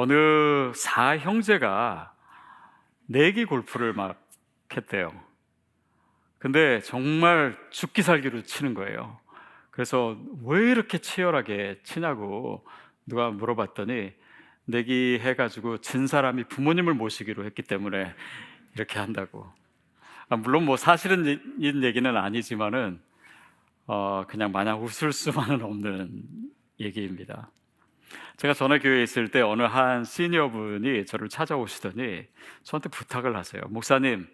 어느 사형제가 내기 골프를 막 했대요. 근데 정말 죽기 살기로 치는 거예요. 그래서 왜 이렇게 치열하게 치냐고 누가 물어봤더니 내기 해가지고 진 사람이 부모님을 모시기로 했기 때문에 이렇게 한다고. 물론 뭐 사실은 얘기는 아니지만은 그냥 마냥 웃을 수만은 없는 얘기입니다. 제가 전에 교회에 있을 때 어느 한 시니어분이 저를 찾아오시더니 저한테 부탁을 하세요. 목사님,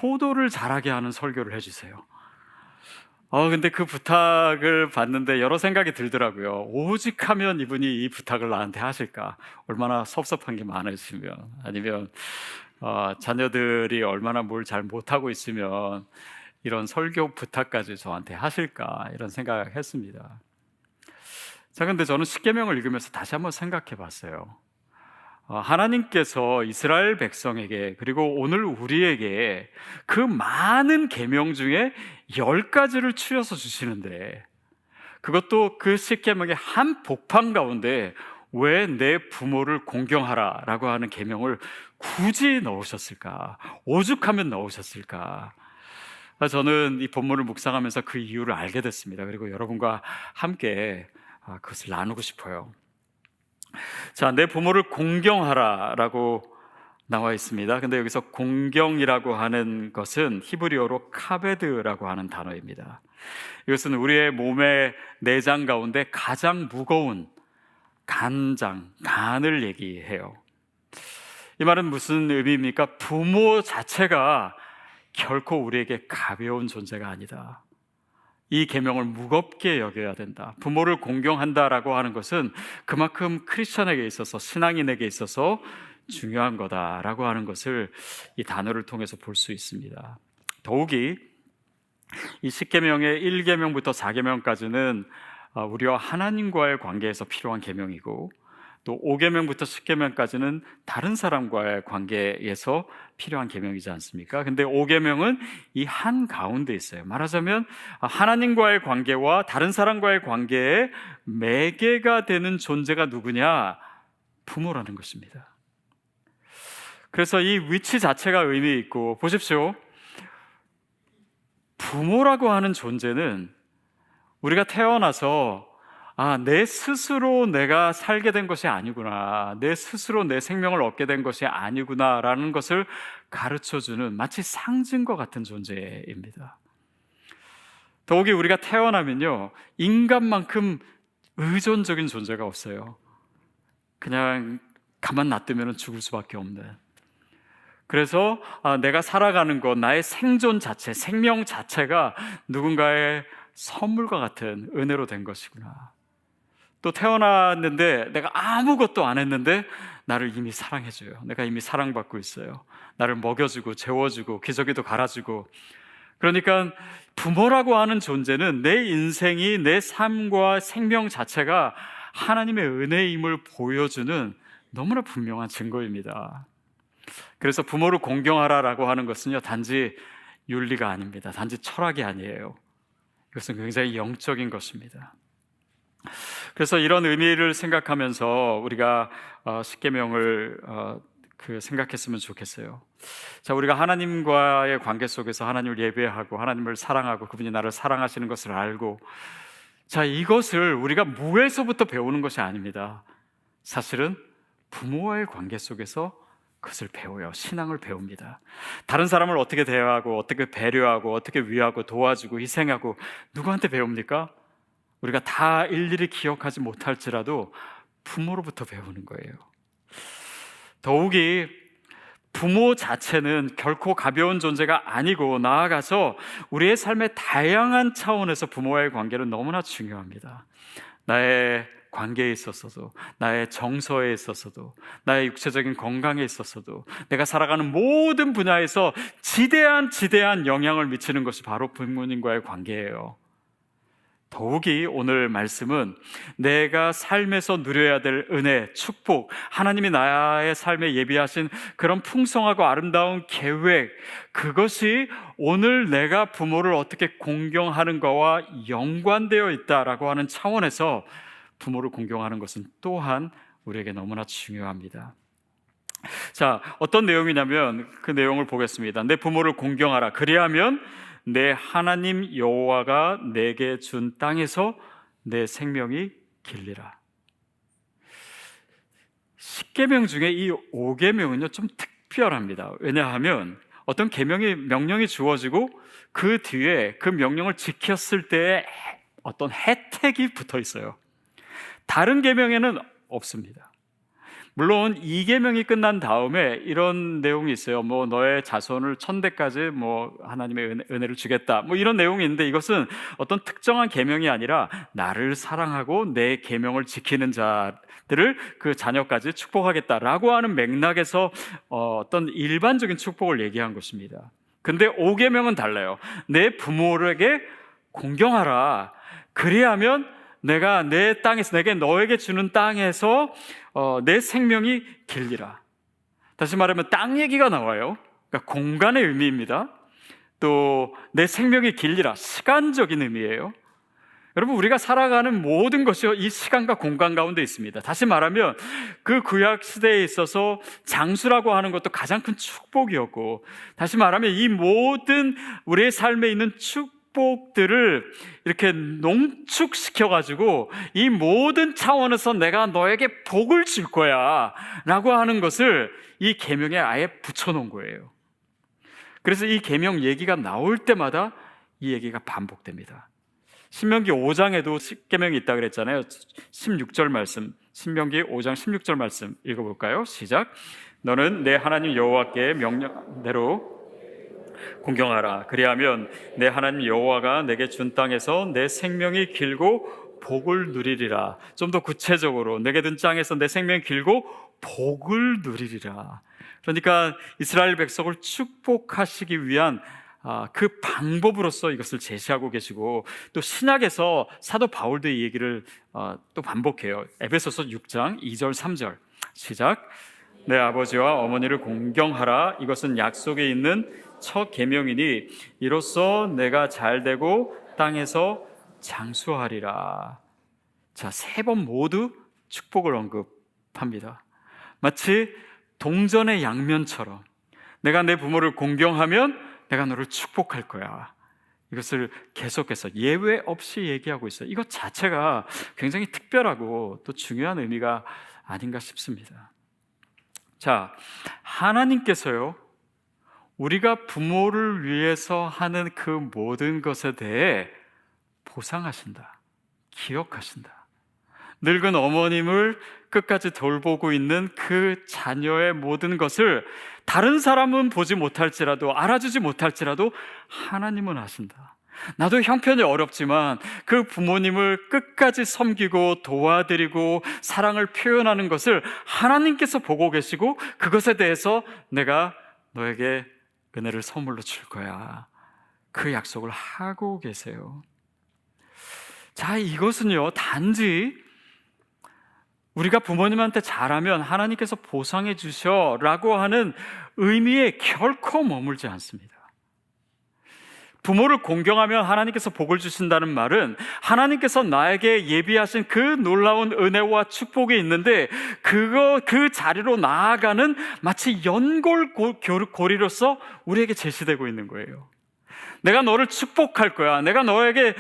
효도를 잘하게 하는 설교를 해주세요. 근데 그 부탁을 받는데 여러 생각이 들더라고요. 오직 하면 이분이 이 부탁을 나한테 하실까? 얼마나 섭섭한 게 많으시면, 아니면 자녀들이 얼마나 뭘 잘 못하고 있으면 이런 설교 부탁까지 저한테 하실까? 이런 생각을 했습니다. 자, 근데 저는 십계명을 읽으면서 다시 한번 생각해 봤어요. 하나님께서 이스라엘 백성에게, 그리고 오늘 우리에게 그 많은 계명 중에 10가지를 추려서 주시는데, 그것도 그 십계명의 한 복판 가운데 왜 내 부모를 공경하라 라고 하는 계명을 굳이 넣으셨을까? 오죽하면 넣으셨을까? 저는 이 본문을 묵상하면서 그 이유를 알게 됐습니다. 그리고 여러분과 함께 그것을 나누고 싶어요. 자, 내 부모를 공경하라 라고 나와 있습니다. 근데 여기서 공경이라고 하는 것은 히브리어로 카베드라고 하는 단어입니다. 이것은 우리의 몸의 내장 가운데 가장 무거운 간을 얘기해요. 이 말은 무슨 의미입니까? 부모 자체가 결코 우리에게 가벼운 존재가 아니다. 이 계명을 무겁게 여겨야 된다. 부모를 공경한다라고 하는 것은 그만큼 크리스천에게 있어서, 신앙인에게 있어서 중요한 거다라고 하는 것을 이 단어를 통해서 볼 수 있습니다. 더욱이 이 10계명의 1계명부터 4계명까지는 우리와 하나님과의 관계에서 필요한 계명이고, 또 5계명부터 10계명까지는 다른 사람과의 관계에서 필요한 계명이지 않습니까? 근데 5계명은 이 한 가운데 있어요. 말하자면 하나님과의 관계와 다른 사람과의 관계에 매개가 되는 존재가 누구냐? 부모라는 것입니다. 그래서 이 위치 자체가 의미 있고, 보십시오. 부모라고 하는 존재는 우리가 태어나서 내 스스로 내가 살게 된 것이 아니구나, 내 스스로 내 생명을 얻게 된 것이 아니구나라는 것을 가르쳐주는 마치 상징과 같은 존재입니다. 더욱이 우리가 태어나면요, 인간만큼 의존적인 존재가 없어요. 그냥 가만 놔두면 죽을 수밖에 없는. 그래서 내가 살아가는 것, 나의 생존 자체, 생명 자체가 누군가의 선물과 같은 은혜로 된 것이구나. 또 태어났는데 내가 아무것도 안 했는데 나를 이미 사랑해줘요. 내가 이미 사랑받고 있어요. 나를 먹여주고 재워주고 기저귀도 갈아주고. 그러니까 부모라고 하는 존재는 내 인생이, 내 삶과 생명 자체가 하나님의 은혜임을 보여주는 너무나 분명한 증거입니다. 그래서 부모를 공경하라라고 하는 것은요, 단지 윤리가 아닙니다. 단지 철학이 아니에요. 이것은 굉장히 영적인 것입니다. 그래서 이런 의미를 생각하면서 우리가 십계명을 생각했으면 좋겠어요. 자, 우리가 하나님과의 관계 속에서 하나님을 예배하고 하나님을 사랑하고 그분이 나를 사랑하시는 것을 알고, 자, 이것을 우리가 무에서부터 배우는 것이 아닙니다. 사실은 부모와의 관계 속에서 그것을 배워요. 신앙을 배웁니다. 다른 사람을 어떻게 대하고, 어떻게 배려하고, 어떻게 위하고, 도와주고, 희생하고, 누구한테 배웁니까? 우리가 다 일일이 기억하지 못할지라도 부모로부터 배우는 거예요. 더욱이 부모 자체는 결코 가벼운 존재가 아니고, 나아가서 우리의 삶의 다양한 차원에서 부모와의 관계는 너무나 중요합니다. 나의 관계에 있어서도, 나의 정서에 있어서도, 나의 육체적인 건강에 있어서도, 내가 살아가는 모든 분야에서 지대한 영향을 미치는 것이 바로 부모님과의 관계예요. 더욱이 오늘 말씀은 내가 삶에서 누려야 될 은혜, 축복, 하나님이 나의 삶에 예비하신 그런 풍성하고 아름다운 계획, 그것이 오늘 내가 부모를 어떻게 공경하는 것과 연관되어 있다라고 하는 차원에서 부모를 공경하는 것은 또한 우리에게 너무나 중요합니다. 자, 어떤 내용이냐면 그 내용을 보겠습니다. 내 부모를 공경하라. 그리하면 내 하나님 여호와가 내게 준 땅에서 내 생명이 길리라. 10계명 중에 이 5계명은요 좀 특별합니다. 왜냐하면 어떤 명령이 주어지고 그 뒤에 그 명령을 지켰을 때의 어떤 혜택이 붙어 있어요. 다른 계명에는 없습니다. 물론 2계명이 끝난 다음에 이런 내용이 있어요. 뭐 너의 자손을 1000대까지 뭐 하나님의 은혜를 주겠다. 뭐 이런 내용이 있는데 이것은 어떤 특정한 계명이 아니라 나를 사랑하고 내 계명을 지키는 자들을 그 자녀까지 축복하겠다라고 하는 맥락에서 어떤 일반적인 축복을 얘기한 것입니다. 근데 5계명은 달라요. 내 부모에게 공경하라. 그리하면 내가 내 땅에서 내게 너에게 주는 땅에서 내 생명이 길리라. 다시 말하면 땅 얘기가 나와요. 그러니까 공간의 의미입니다. 또 내 생명이 길리라, 시간적인 의미예요. 여러분, 우리가 살아가는 모든 것이 이 시간과 공간 가운데 있습니다. 다시 말하면 그 구약 시대에 있어서 장수라고 하는 것도 가장 큰 축복이었고, 다시 말하면 이 모든 우리의 삶에 있는 축복들을 이렇게 농축시켜가지고 이 모든 차원에서 내가 너에게 복을 줄 거야 라고 하는 것을 이 계명에 아예 붙여놓은 거예요. 그래서 이 계명 얘기가 나올 때마다 이 얘기가 반복됩니다. 신명기 5장에도 10계명이 있다 그랬잖아요. 16절 말씀, 신명기 5장 16절 말씀 읽어볼까요? 시작. 너는 내 하나님 여호와께 명령대로 공경하라. 그리하면 내 하나님 여호와가 내게 준 땅에서 내 생명이 길고 복을 누리리라. 좀 더 구체적으로 내게 준 땅에서 내 생명이 길고 복을 누리리라. 그러니까 이스라엘 백성을 축복하시기 위한 그 방법으로서 이것을 제시하고 계시고, 또 신약에서 사도 바울도 이 얘기를 또 반복해요. 에베소서 6장 2절 3절 시작. 내 아버지와 어머니를 공경하라. 이것은 약속에 있는 첫 계명이니 이로써 내가 잘되고 땅에서 장수하리라. 자, 3번 모두 축복을 언급합니다. 마치 동전의 양면처럼 내가 내 부모를 공경하면 내가 너를 축복할 거야. 이것을 계속해서 예외 없이 얘기하고 있어요. 이것 자체가 굉장히 특별하고 또 중요한 의미가 아닌가 싶습니다. 자, 하나님께서요, 우리가 부모를 위해서 하는 그 모든 것에 대해 보상하신다, 기억하신다. 늙은 어머님을 끝까지 돌보고 있는 그 자녀의 모든 것을 다른 사람은 보지 못할지라도, 알아주지 못할지라도 하나님은 아신다. 나도 형편이 어렵지만 그 부모님을 끝까지 섬기고 도와드리고 사랑을 표현하는 것을 하나님께서 보고 계시고 그것에 대해서 내가 너에게 은혜를 선물로 줄 거야. 그 약속을 하고 계세요. 자, 이것은요, 단지 우리가 부모님한테 잘하면 하나님께서 보상해 주셔 라고 하는 의미에 결코 머물지 않습니다. 부모를 공경하면 하나님께서 복을 주신다는 말은 하나님께서 나에게 예비하신 그 놀라운 은혜와 축복이 있는데 그 자리로 나아가는 마치 연골고리로서 우리에게 제시되고 있는 거예요. 내가 너를 축복할 거야. 내가 너에게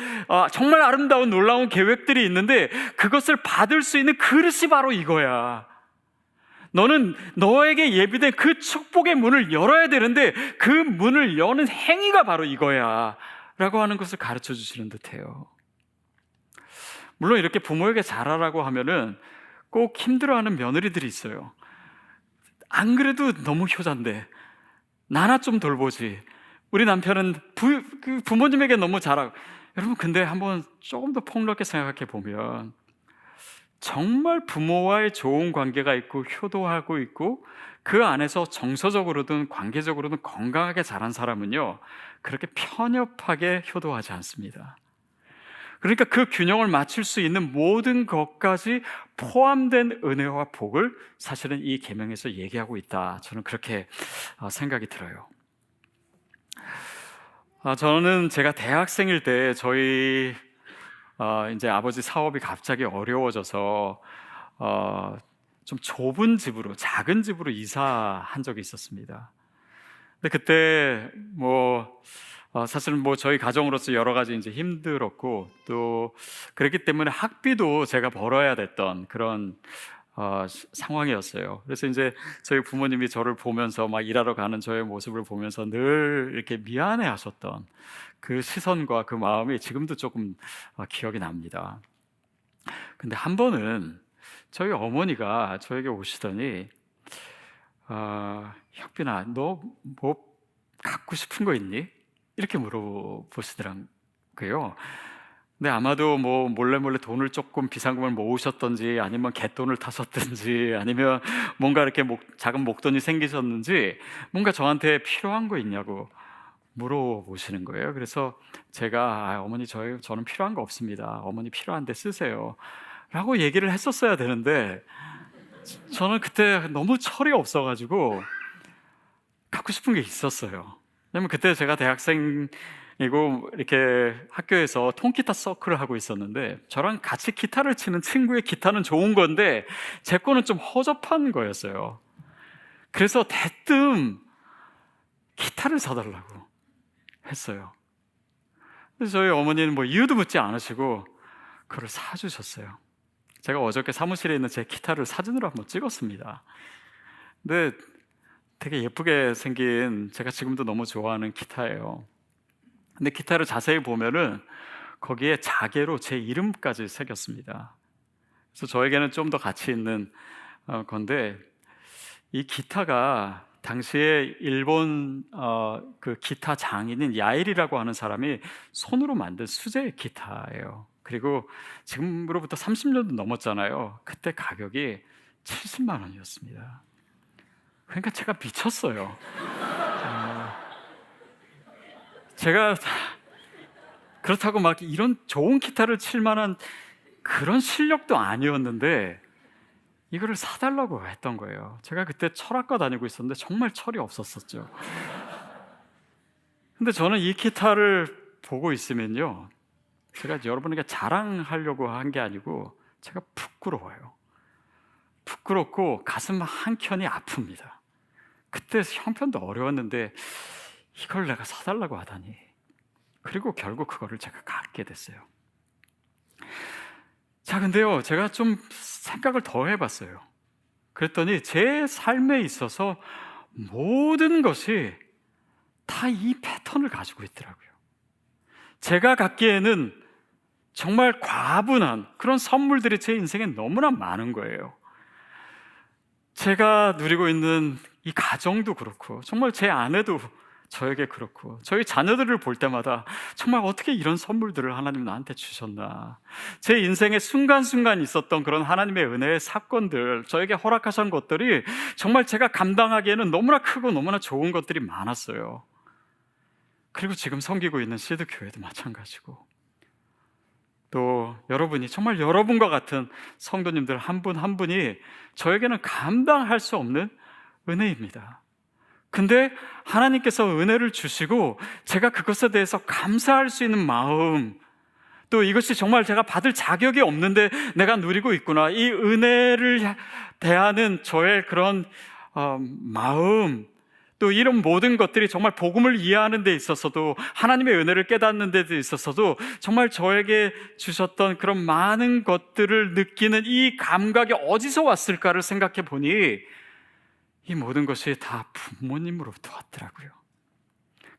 정말 아름다운 놀라운 계획들이 있는데 그것을 받을 수 있는 그릇이 바로 이거야. 너는 너에게 예비된 그 축복의 문을 열어야 되는데 그 문을 여는 행위가 바로 이거야 라고 하는 것을 가르쳐 주시는 듯해요. 물론 이렇게 부모에게 잘하라고 하면은 꼭 힘들어하는 며느리들이 있어요. 안 그래도 너무 효자인데 나나 좀 돌보지. 우리 남편은 부모님에게 너무 잘하고. 여러분, 근데 한번 조금 더 폭넓게 생각해 보면 정말 부모와의 좋은 관계가 있고 효도하고 있고 그 안에서 정서적으로든 관계적으로든 건강하게 자란 사람은요, 그렇게 편협하게 효도하지 않습니다. 그러니까 그 균형을 맞출 수 있는 모든 것까지 포함된 은혜와 복을 사실은 이 계명에서 얘기하고 있다. 저는 그렇게 생각이 들어요. 저는 제가 대학생일 때 저희 이제 아버지 사업이 갑자기 어려워져서 좀 좁은 집으로, 작은 집으로 이사한 적이 있었습니다. 근데 그때 사실은 저희 가정으로서 여러 가지 이제 힘들었고, 또 그랬기 때문에 학비도 제가 벌어야 됐던 그런 상황이었어요. 그래서 이제 저희 부모님이 저를 보면서 막 일하러 가는 저의 모습을 보면서 늘 이렇게 미안해 하셨던 그 시선과 그 마음이 지금도 조금 기억이 납니다. 근데 한 번은 저희 어머니가 저에게 오시더니 혁빈아, 너 뭐 갖고 싶은 거 있니? 이렇게 물어보시더라고요. 근데 아마도 몰래 돈을 조금 비상금을 모으셨던지, 아니면 갯돈을 타셨든지, 아니면 뭔가 이렇게 작은 목돈이 생기셨는지 뭔가 저한테 필요한 거 있냐고 물어보시는 거예요. 그래서 제가 어머니 저는 필요한 거 없습니다. 어머니 필요한데 쓰세요 라고 얘기를 했었어야 되는데, 저는 그때 너무 철이 없어가지고 갖고 싶은 게 있었어요. 왜냐면 그때 제가 대학생이고 이렇게 학교에서 통기타 서클을 하고 있었는데, 저랑 같이 기타를 치는 친구의 기타는 좋은 건데 제 거는 좀 허접한 거였어요. 그래서 대뜸 기타를 사달라고 했어요. 그래서 저희 어머니는 이유도 묻지 않으시고 그걸 사주셨어요. 제가 어저께 사무실에 있는 제 기타를 사진으로 한번 찍었습니다. 근데 되게 예쁘게 생긴, 제가 지금도 너무 좋아하는 기타예요. 근데 기타를 자세히 보면은 거기에 자개로 제 이름까지 새겼습니다. 그래서 저에게는 좀 더 가치 있는 건데, 이 기타가 당시에 일본 그 기타 장인인 야일이라고 하는 사람이 손으로 만든 수제 기타예요. 그리고 지금으로부터 30년도 넘었잖아요. 그때 가격이 70만 원이었습니다. 그러니까 제가 미쳤어요. 제가 그렇다고 막 이런 좋은 기타를 칠 만한 그런 실력도 아니었는데 이거를 사달라고 했던 거예요. 제가 그때 철학과 다니고 있었는데 정말 철이 없었었죠. 근데 저는 이 기타를 보고 있으면요, 제가 여러분에게 자랑하려고 한 게 아니고 제가 부끄러워요. 부끄럽고 가슴 한켠이 아픕니다. 그때 형편도 어려웠는데 이걸 내가 사달라고 하다니. 그리고 결국 그거를 제가 갖게 됐어요. 자, 근데요, 제가 좀 생각을 더 해봤어요. 그랬더니 제 삶에 있어서 모든 것이 다 이 패턴을 가지고 있더라고요. 제가 갖기에는 정말 과분한 그런 선물들이 제 인생에 너무나 많은 거예요. 제가 누리고 있는 이 가정도 그렇고, 정말 제 아내도 저에게 그렇고, 저희 자녀들을 볼 때마다 정말 어떻게 이런 선물들을 하나님 나한테 주셨나. 제 인생의 순간순간 있었던 그런 하나님의 은혜의 사건들, 저에게 허락하신 것들이 정말 제가 감당하기에는 너무나 크고 너무나 좋은 것들이 많았어요. 그리고 지금 섬기고 있는 시드 교회도 마찬가지고, 또 여러분이, 정말 여러분과 같은 성도님들 한 분 한 분이 저에게는 감당할 수 없는 은혜입니다. 근데 하나님께서 은혜를 주시고 제가 그것에 대해서 감사할 수 있는 마음, 또 이것이 정말 제가 받을 자격이 없는데 내가 누리고 있구나, 이 은혜를 대하는 저의 그런 마음, 또 이런 모든 것들이 정말 복음을 이해하는 데 있어서도, 하나님의 은혜를 깨닫는 데 있어서도 정말 저에게 주셨던 그런 많은 것들을 느끼는 이 감각이 어디서 왔을까를 생각해 보니 이 모든 것이 다 부모님으로부터 왔더라고요.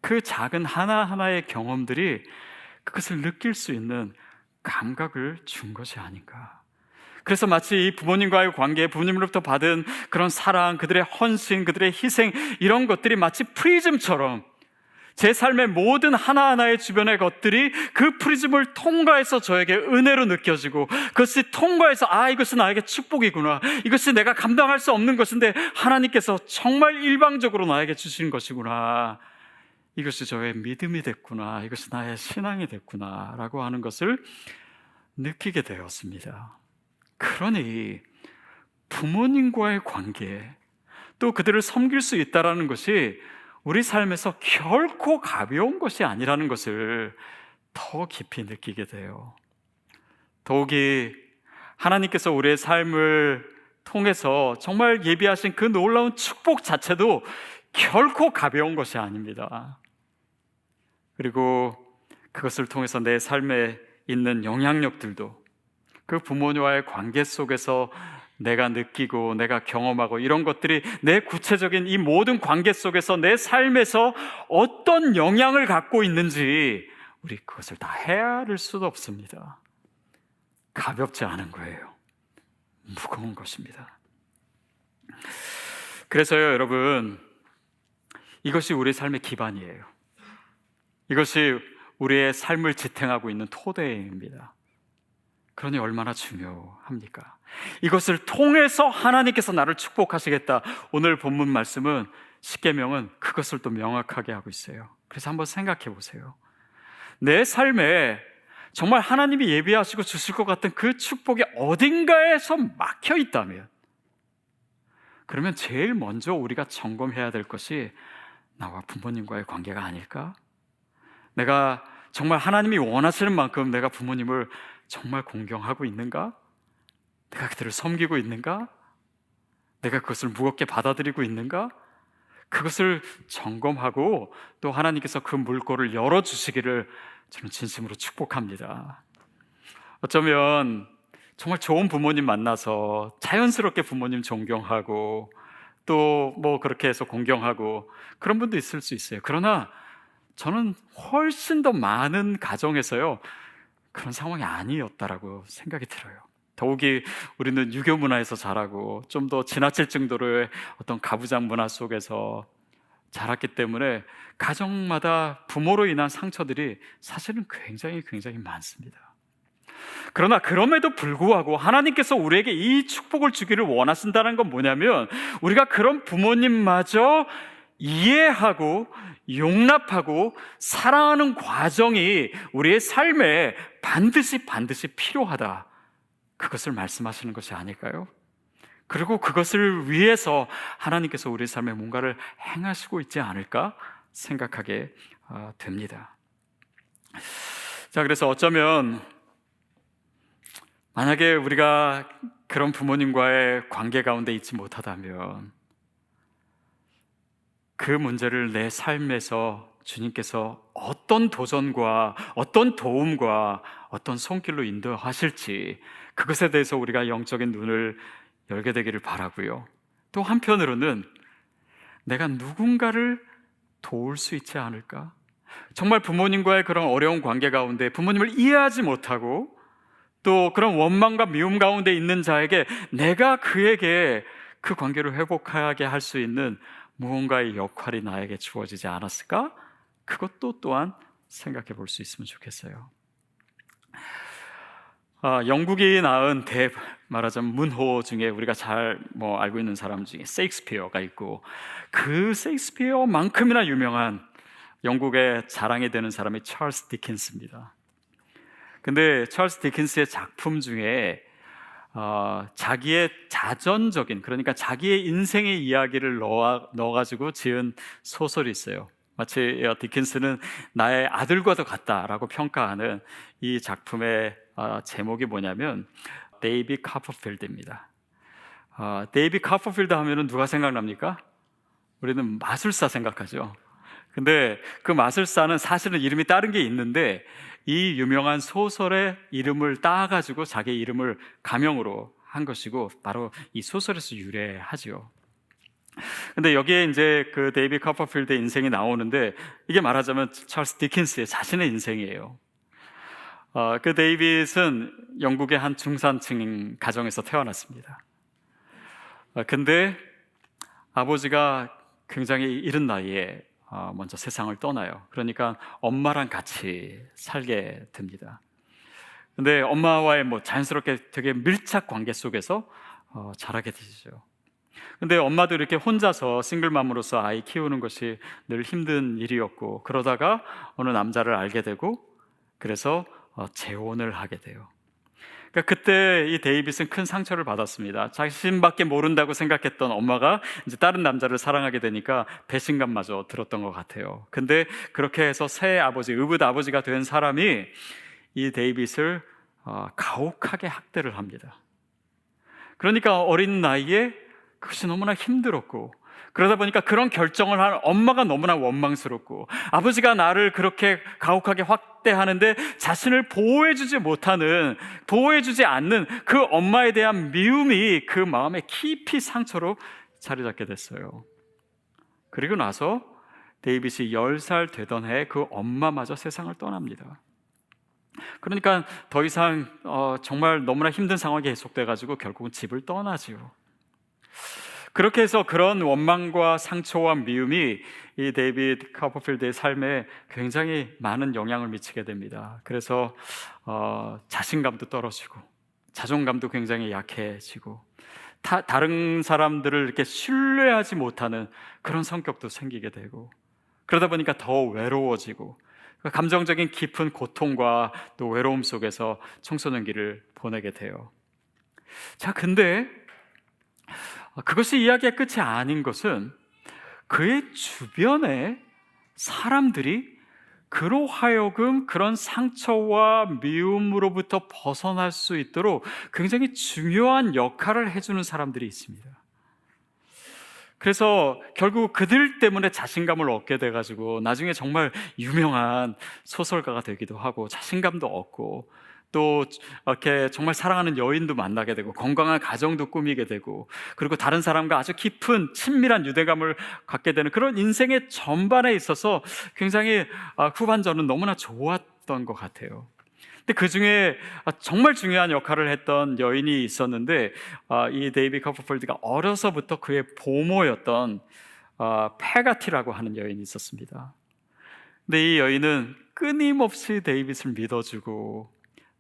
그 작은 하나하나의 경험들이 그것을 느낄 수 있는 감각을 준 것이 아닌가. 그래서 마치 이 부모님과의 관계, 부모님으로부터 받은 그런 사랑, 그들의 헌신, 그들의 희생, 이런 것들이 마치 프리즘처럼 제 삶의 모든 하나하나의 주변의 것들이 그 프리즘을 통과해서 저에게 은혜로 느껴지고, 그것이 통과해서 이것이 나에게 축복이구나, 이것이 내가 감당할 수 없는 것인데 하나님께서 정말 일방적으로 나에게 주신 것이구나, 이것이 저의 믿음이 됐구나, 이것이 나의 신앙이 됐구나 라고 하는 것을 느끼게 되었습니다. 그러니 부모님과의 관계, 또 그들을 섬길 수 있다는 것이 우리 삶에서 결코 가벼운 것이 아니라는 것을 더 깊이 느끼게 돼요. 더욱이 하나님께서 우리의 삶을 통해서 정말 예비하신 그 놀라운 축복 자체도 결코 가벼운 것이 아닙니다. 그리고 그것을 통해서 내 삶에 있는 영향력들도 그 부모와의 관계 속에서 내가 느끼고 내가 경험하고 이런 것들이 내 구체적인 이 모든 관계 속에서 내 삶에서 어떤 영향을 갖고 있는지 우리 그것을 다 헤아릴 수도 없습니다. 가볍지 않은 거예요. 무거운 것입니다. 그래서요, 여러분, 이것이 우리 삶의 기반이에요. 이것이 우리의 삶을 지탱하고 있는 토대입니다. 그러니 얼마나 중요합니까? 이것을 통해서 하나님께서 나를 축복하시겠다. 오늘 본문 말씀은 십계명은 그것을 또 명확하게 하고 있어요. 그래서 한번 생각해 보세요. 내 삶에 정말 하나님이 예비하시고 주실 것 같은 그 축복이 어딘가에서 막혀 있다면, 그러면 제일 먼저 우리가 점검해야 될 것이 나와 부모님과의 관계가 아닐까? 내가 정말 하나님이 원하시는 만큼 내가 부모님을 정말 공경하고 있는가? 내가 그들을 섬기고 있는가? 내가 그것을 무겁게 받아들이고 있는가? 그것을 점검하고 또 하나님께서 그 물꼬를 열어주시기를 저는 진심으로 축복합니다. 어쩌면 정말 좋은 부모님 만나서 자연스럽게 부모님 존경하고 또 뭐 그렇게 해서 공경하고 그런 분도 있을 수 있어요. 그러나 저는 훨씬 더 많은 가정에서요, 그런 상황이 아니었다라고 생각이 들어요. 더욱이 우리는 유교 문화에서 자라고 좀 더 지나칠 정도로의 어떤 가부장 문화 속에서 자랐기 때문에 가정마다 부모로 인한 상처들이 사실은 굉장히 많습니다. 그러나 그럼에도 불구하고 하나님께서 우리에게 이 축복을 주기를 원하신다는 건 뭐냐면, 우리가 그런 부모님마저 이해하고 용납하고 사랑하는 과정이 우리의 삶에 반드시 필요하다, 그것을 말씀하시는 것이 아닐까요? 그리고 그것을 위해서 하나님께서 우리 삶에 뭔가를 행하시고 있지 않을까 생각하게 됩니다. 자, 그래서 어쩌면 만약에 우리가 그런 부모님과의 관계 가운데 있지 못하다면 그 문제를 내 삶에서 주님께서 어떤 도전과 어떤 도움과 어떤 손길로 인도하실지, 그것에 대해서 우리가 영적인 눈을 열게 되기를 바라고요. 또 한편으로는 내가 누군가를 도울 수 있지 않을까? 정말 부모님과의 그런 어려운 관계 가운데 부모님을 이해하지 못하고 또 그런 원망과 미움 가운데 있는 자에게 내가 그에게 그 관계를 회복하게 할 수 있는 무언가의 역할이 나에게 주어지지 않았을까? 그것도 또한 생각해 볼 수 있으면 좋겠어요. 영국이 낳은 말하자면 문호 중에 우리가 잘 알고 있는 사람 중에 셰익스피어가 있고, 그 셰익스피어만큼이나 유명한 영국의 자랑이 되는 사람이 찰스 디킨스입니다. 근데 찰스 디킨스의 작품 중에 자기의 자전적인, 그러니까 자기의 인생의 이야기를 넣어가지고 지은 소설이 있어요. 마치 디킨스는 나의 아들과도 같다라고 평가하는 이 작품의 제목이 뭐냐면 데이비 카퍼필드입니다. 데이비 카퍼필드 하면은 누가 생각납니까? 우리는 마술사 생각하죠. 근데 그 마술사는 사실은 이름이 다른 게 있는데 이 유명한 소설의 이름을 따가지고 자기 이름을 가명으로 한 것이고 바로 이 소설에서 유래하죠. 근데 여기에 이제 그 데이비 커퍼필드의 인생이 나오는데, 이게 말하자면 찰스 디킨스의 자신의 인생이에요. 그 데이빗은 영국의 한 중산층 가정에서 태어났습니다. 근데 아버지가 굉장히 이른 나이에 먼저 세상을 떠나요. 그러니까 엄마랑 같이 살게 됩니다. 근데 엄마와의 자연스럽게 되게 밀착 관계 속에서 자라게 되죠. 근데 엄마도 이렇게 혼자서 싱글맘으로서 아이 키우는 것이 늘 힘든 일이었고, 그러다가 어느 남자를 알게 되고 그래서 재혼을 하게 돼요. 그러니까 그때 이 데이빗은 큰 상처를 받았습니다. 자신밖에 모른다고 생각했던 엄마가 이제 다른 남자를 사랑하게 되니까 배신감마저 들었던 것 같아요. 근데 그렇게 해서 새 아버지, 의붓 아버지가 된 사람이 이 데이빗을 가혹하게 학대를 합니다. 그러니까 어린 나이에 그것이 너무나 힘들었고, 그러다 보니까 그런 결정을 한 엄마가 너무나 원망스럽고, 아버지가 나를 그렇게 가혹하게 확대하는데 자신을 보호해주지 않는 그 엄마에 대한 미움이 그 마음에 깊이 상처로 자리 잡게 됐어요. 그리고 나서 데이빗이 10살 되던 해에 그 엄마마저 세상을 떠납니다. 그러니까 더 이상 정말 너무나 힘든 상황이 계속돼가지고 결국은 집을 떠나지요. 그렇게 해서 그런 원망과 상처와 미움이 이 데이빗 커퍼필드의 삶에 굉장히 많은 영향을 미치게 됩니다. 그래서 자신감도 떨어지고 자존감도 굉장히 약해지고 다른 사람들을 이렇게 신뢰하지 못하는 그런 성격도 생기게 되고, 그러다 보니까 더 외로워지고 감정적인 깊은 고통과 또 외로움 속에서 청소년기를 보내게 돼요. 자, 근데 그것이 이야기의 끝이 아닌 것은 그의 주변에 사람들이 그로 하여금 그런 상처와 미움으로부터 벗어날 수 있도록 굉장히 중요한 역할을 해주는 사람들이 있습니다. 그래서 결국 그들 때문에 자신감을 얻게 돼가지고 나중에 정말 유명한 소설가가 되기도 하고 자신감도 얻고, 또 이렇게 정말 사랑하는 여인도 만나게 되고 건강한 가정도 꾸미게 되고, 그리고 다른 사람과 아주 깊은 친밀한 유대감을 갖게 되는 그런 인생의 전반에 있어서 굉장히 후반전은 너무나 좋았던 것 같아요. 근데 그 중에 정말 중요한 역할을 했던 여인이 있었는데, 이 데이빗 커퍼필드가 어려서부터 그의 보모였던 페가티라고 하는 여인이 있었습니다. 근데 이 여인은 끊임없이 데이빗을 믿어주고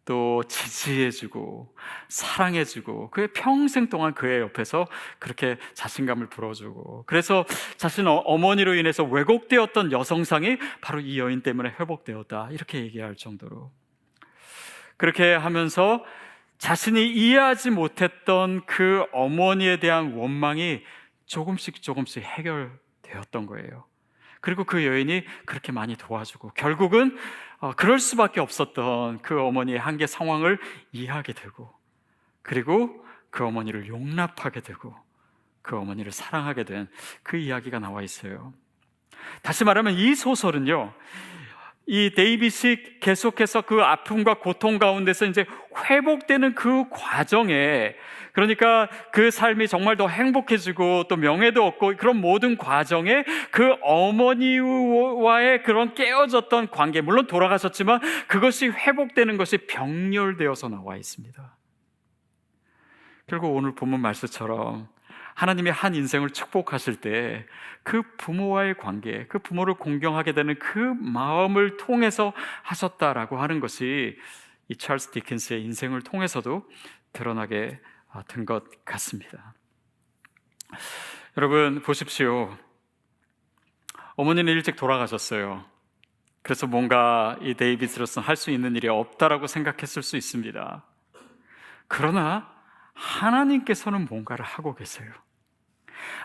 또 지지해주고 사랑해주고 그의 평생 동안 그의 옆에서 그렇게 자신감을 불어주고, 그래서 자신 어머니로 인해서 왜곡되었던 여성상이 바로 이 여인 때문에 회복되었다, 이렇게 얘기할 정도로 그렇게 하면서 자신이 이해하지 못했던 그 어머니에 대한 원망이 조금씩 해결되었던 거예요. 그리고 그 여인이 그렇게 많이 도와주고 결국은 그럴 수밖에 없었던 그 어머니의 한계 상황을 이해하게 되고, 그리고 그 어머니를 용납하게 되고 그 어머니를 사랑하게 된 그 이야기가 나와 있어요. 다시 말하면 이 소설은요, 이 데이빗이 계속해서 그 아픔과 고통 가운데서 이제 회복되는 그 과정에, 그러니까 그 삶이 정말 더 행복해지고 또 명예도 얻고 그런 모든 과정에 그 어머니와의 그런 깨어졌던 관계, 물론 돌아가셨지만 그것이 회복되는 것이 병렬되어서 나와 있습니다. 결국 오늘 본문 말씀처럼 하나님이 한 인생을 축복하실 때 그 부모와의 관계, 그 부모를 공경하게 되는 그 마음을 통해서 하셨다라고 하는 것이 이 찰스 디킨스의 인생을 통해서도 드러나게 된 것 같습니다. 여러분 보십시오. 어머니는 일찍 돌아가셨어요. 그래서 뭔가 이 데이빗으로서 할 수 있는 일이 없다라고 생각했을 수 있습니다. 그러나 하나님께서는 뭔가를 하고 계세요.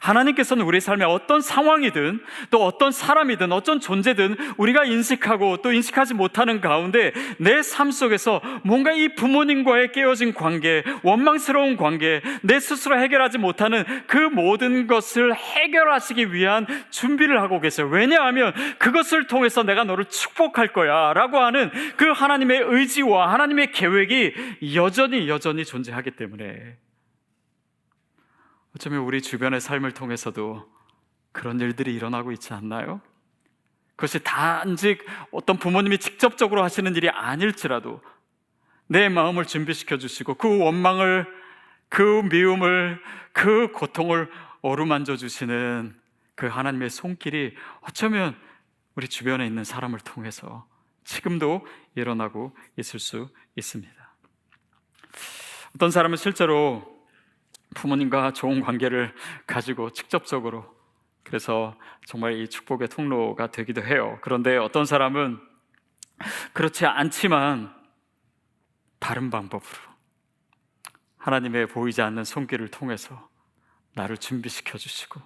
하나님께서는 우리 삶에 어떤 상황이든 또 어떤 사람이든 어떤 존재든 우리가 인식하고 또 인식하지 못하는 가운데 내 삶 속에서 뭔가 이 부모님과의 깨어진 관계, 원망스러운 관계, 내 스스로 해결하지 못하는 그 모든 것을 해결하시기 위한 준비를 하고 계세요. 왜냐하면 그것을 통해서 내가 너를 축복할 거야 라고 하는 그 하나님의 의지와 하나님의 계획이 여전히 존재하기 때문에, 어쩌면 우리 주변의 삶을 통해서도 그런 일들이 일어나고 있지 않나요? 그것이 단지 어떤 부모님이 직접적으로 하시는 일이 아닐지라도 내 마음을 준비시켜 주시고 그 원망을, 그 미움을, 그 고통을 어루만져 주시는 그 하나님의 손길이 어쩌면 우리 주변에 있는 사람을 통해서 지금도 일어나고 있을 수 있습니다. 어떤 사람은 실제로 부모님과 좋은 관계를 가지고 직접적으로, 그래서 정말 이 축복의 통로가 되기도 해요. 그런데 어떤 사람은 그렇지 않지만 다른 방법으로 하나님의 보이지 않는 손길을 통해서 나를 준비시켜 주시고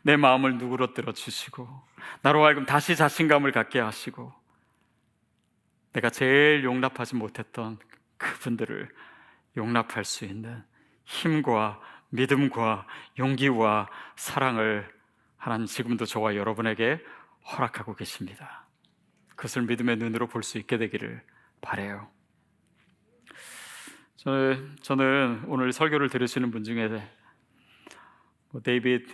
내 마음을 누그러뜨려 주시고 나로 하여금 다시 자신감을 갖게 하시고 내가 제일 용납하지 못했던 그분들을 용납할 수 있는 힘과 믿음과 용기와 사랑을 하나님 지금도 저와 여러분에게 허락하고 계십니다. 그것을 믿음의 눈으로 볼 수 있게 되기를 바라요. 저는 오늘 설교를 들으시는 분 중에 데이비드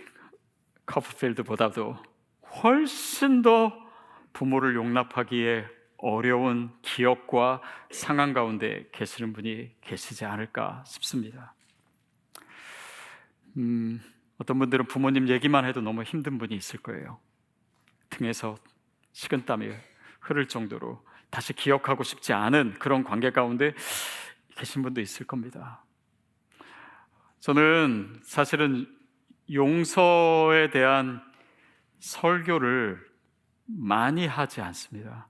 커프필드보다도 훨씬 더 부모를 용납하기에 어려운 기억과 상황 가운데 계시는 분이 계시지 않을까 싶습니다. 어떤 분들은 부모님 얘기만 해도 너무 힘든 분이 있을 거예요. 등에서 식은땀이 흐를 정도로 다시 기억하고 싶지 않은 그런 관계 가운데 계신 분도 있을 겁니다. 저는 사실은 용서에 대한 설교를 많이 하지 않습니다.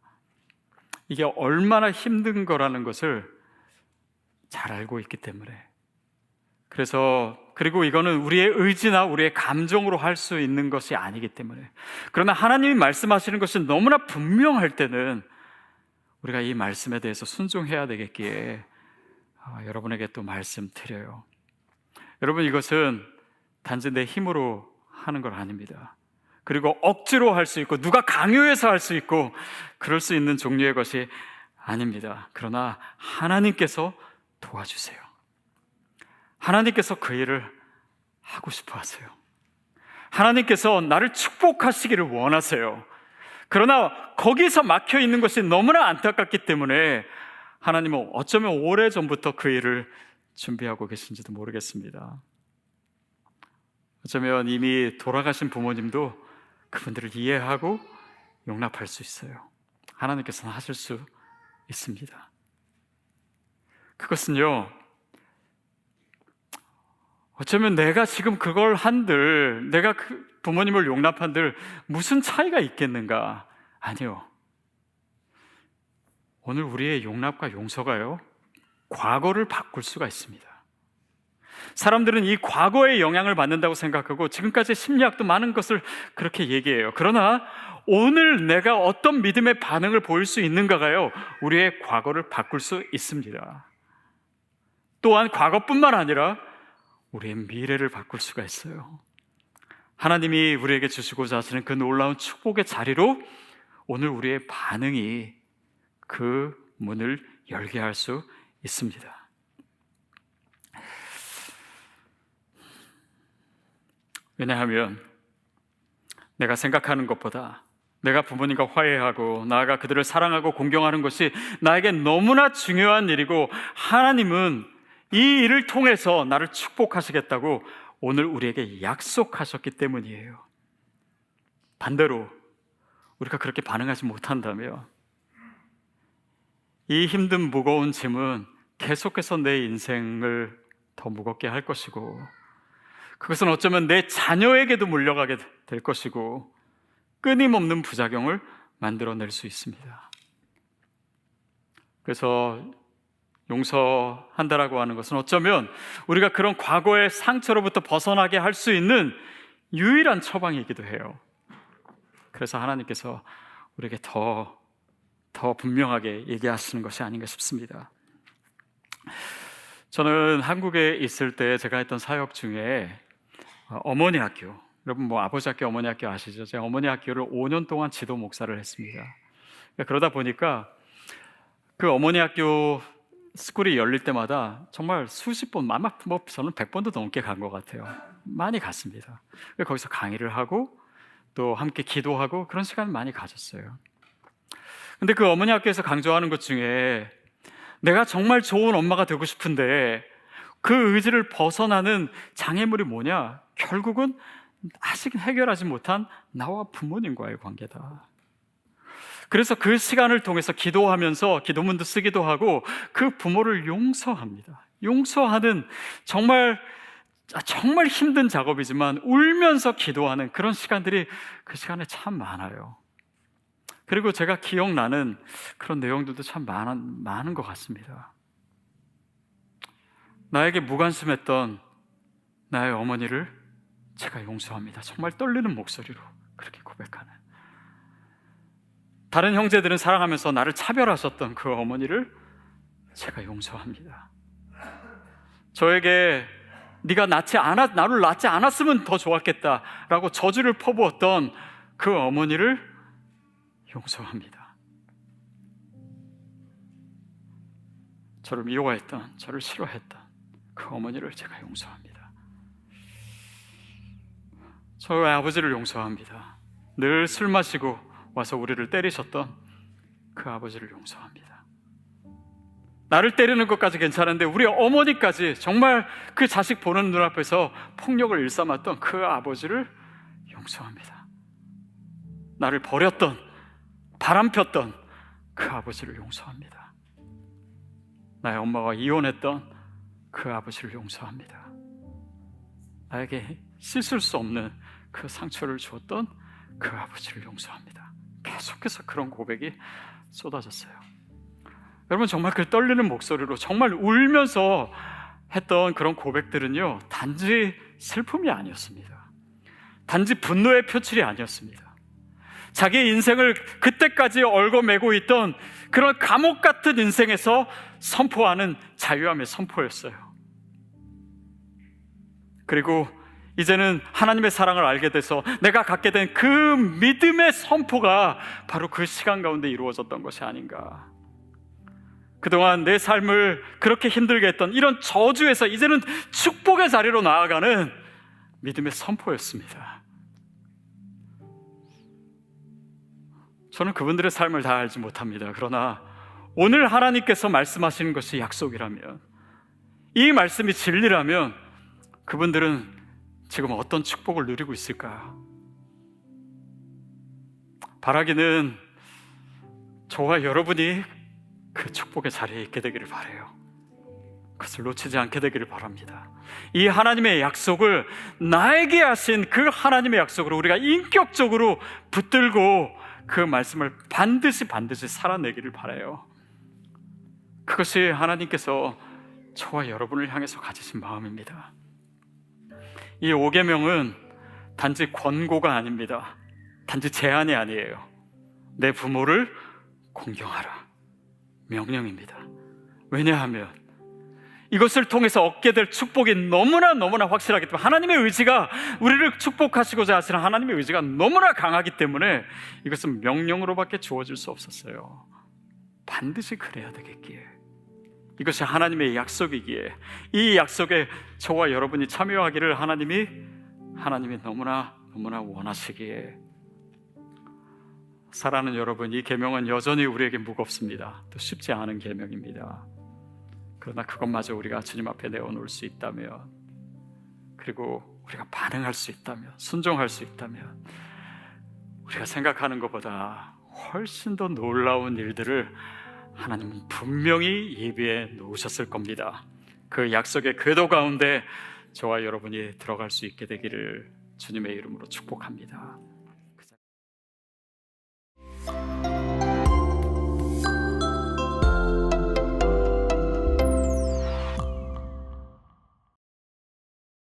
이게 얼마나 힘든 거라는 것을 잘 알고 있기 때문에. 그리고 이거는 우리의 의지나 우리의 감정으로 할 수 있는 것이 아니기 때문에. 그러나 하나님이 말씀하시는 것이 너무나 분명할 때는 우리가 이 말씀에 대해서 순종해야 되겠기에 여러분에게 또 말씀드려요. 여러분, 이것은 단지 내 힘으로 하는 건 아닙니다. 그리고 억지로 할 수 있고 누가 강요해서 할 수 있고 그럴 수 있는 종류의 것이 아닙니다. 그러나 하나님께서 도와주세요. 하나님께서 그 일을 하고 싶어 하세요. 하나님께서 나를 축복하시기를 원하세요. 그러나 거기서 막혀 있는 것이 너무나 안타깝기 때문에 하나님은 어쩌면 오래전부터 그 일을 준비하고 계신지도 모르겠습니다. 어쩌면 이미 돌아가신 부모님도 그분들을 이해하고 용납할 수 있어요. 하나님께서는 하실 수 있습니다. 그것은요, 어쩌면 내가 지금 그걸 한들, 내가 그 부모님을 용납한들 무슨 차이가 있겠는가? 아니요. 오늘 우리의 용납과 용서가요, 과거를 바꿀 수가 있습니다. 사람들은 이 과거의 영향을 받는다고 생각하고 지금까지 심리학도 많은 것을 그렇게 얘기해요. 그러나 오늘 내가 어떤 믿음의 반응을 보일 수 있는가가요, 우리의 과거를 바꿀 수 있습니다. 또한 과거뿐만 아니라 우리의 미래를 바꿀 수가 있어요. 하나님이 우리에게 주시고자 하시는 그 놀라운 축복의 자리로 오늘 우리의 반응이 그 문을 열게 할 수 있습니다. 왜냐하면 내가 생각하는 것보다 내가 부모님과 화해하고 나아가 그들을 사랑하고 공경하는 것이 나에게 너무나 중요한 일이고, 하나님은 이 일을 통해서 나를 축복하시겠다고 오늘 우리에게 약속하셨기 때문이에요. 반대로 우리가 그렇게 반응하지 못한다면 이 힘든 무거운 짐은 계속해서 내 인생을 더 무겁게 할 것이고, 그것은 어쩌면 내 자녀에게도 물려가게 될 것이고 끊임없는 부작용을 만들어낼 수 있습니다. 그래서 용서한다라고 하는 것은 어쩌면 우리가 그런 과거의 상처로부터 벗어나게 할 수 있는 유일한 처방이기도 해요. 그래서 하나님께서 우리에게 더 분명하게 얘기하시는 것이 아닌가 싶습니다. 저는 한국에 있을 때 제가 했던 사역 중에 어머니 학교, 여러분 아버지 학교, 어머니 학교 아시죠? 제가 어머니 학교를 5년 동안 지도 목사를 했습니다. 그러다 보니까 그 어머니 학교 스쿨이 열릴 때마다 정말 수십 번, 저는 100번도 넘게 간 것 같아요. 많이 갔습니다. 거기서 강의를 하고 또 함께 기도하고 그런 시간을 많이 가졌어요. 근데 그 어머니 학교에서 강조하는 것 중에 내가 정말 좋은 엄마가 되고 싶은데 그 의지를 벗어나는 장애물이 뭐냐? 결국은 아직 해결하지 못한 나와 부모님과의 관계다. 그래서 그 시간을 통해서 기도하면서 기도문도 쓰기도 하고 그 부모를 용서합니다. 용서하는 정말 힘든 작업이지만 울면서 기도하는 그런 시간들이 그 시간에 참 많아요. 그리고 제가 기억나는 그런 내용들도 참 많은 것 같습니다. 나에게 무관심했던 나의 어머니를 제가 용서합니다. 정말 떨리는 목소리로 그렇게 고백하는. 다른 형제들은 사랑하면서 나를 차별하셨던 그 어머니를 제가 용서합니다. 저에게 네가 나를 낳지 않았으면 더 좋았겠다라고 저주를 퍼부었던 그 어머니를 용서합니다. 저를 미워했던, 저를 싫어했던 그 어머니를 제가 용서합니다. 저희 아버지를 용서합니다. 늘 술 마시고 와서 우리를 때리셨던 그 아버지를 용서합니다. 나를 때리는 것까지 괜찮은데 우리 어머니까지 정말 그 자식 보는 눈앞에서 폭력을 일삼았던 그 아버지를 용서합니다. 나를 버렸던, 바람폈던 그 아버지를 용서합니다. 나의 엄마와 이혼했던 그 아버지를 용서합니다. 나에게 씻을 수 없는 그 상처를 주었던 그 아버지를 용서합니다. 계속해서 그런 고백이 쏟아졌어요. 여러분, 정말 그 떨리는 목소리로 정말 울면서 했던 그런 고백들은요, 단지 슬픔이 아니었습니다. 단지 분노의 표출이 아니었습니다. 자기의 인생을 그때까지 얽어매고 있던 그런 감옥 같은 인생에서 선포하는 자유함의 선포였어요. 그리고 이제는 하나님의 사랑을 알게 돼서 내가 갖게 된 그 믿음의 선포가 바로 그 시간 가운데 이루어졌던 것이 아닌가. 그동안 내 삶을 그렇게 힘들게 했던 이런 저주에서 이제는 축복의 자리로 나아가는 믿음의 선포였습니다. 저는 그분들의 삶을 다 알지 못합니다. 그러나 오늘 하나님께서 말씀하시는 것이 약속이라면, 이 말씀이 진리라면 그분들은 지금 어떤 축복을 누리고 있을까? 바라기는 저와 여러분이 그 축복의 자리에 있게 되기를 바라요. 그것을 놓치지 않게 되기를 바랍니다. 이 하나님의 약속을, 나에게 하신 그 하나님의 약속으로 우리가 인격적으로 붙들고 그 말씀을 반드시 살아내기를 바라요. 그것이 하나님께서 저와 여러분을 향해서 가지신 마음입니다. 이 5계명은 단지 권고가 아닙니다. 단지 제한이 아니에요. 내 부모를 공경하라, 명령입니다. 왜냐하면 이것을 통해서 얻게 될 축복이 너무나 확실하기 때문에, 하나님의 의지가, 우리를 축복하시고자 하시는 하나님의 의지가 너무나 강하기 때문에 이것은 명령으로밖에 주어질 수 없었어요. 반드시 그래야 되겠기에, 이것이 하나님의 약속이기에, 이 약속에 저와 여러분이 참여하기를 하나님이 너무나 원하시기에. 사랑하는 여러분, 이 계명은 여전히 우리에게 무겁습니다. 또 쉽지 않은 계명입니다. 그러나 그것마저 우리가 주님 앞에 내어놓을 수 있다면, 그리고 우리가 반응할 수 있다면, 순종할 수 있다면, 우리가 생각하는 것보다 훨씬 더 놀라운 일들을 하나님은 분명히 예비해 놓으셨을 겁니다. 그 약속의 궤도 가운데 저와 여러분이 들어갈 수 있게 되기를 주님의 이름으로 축복합니다.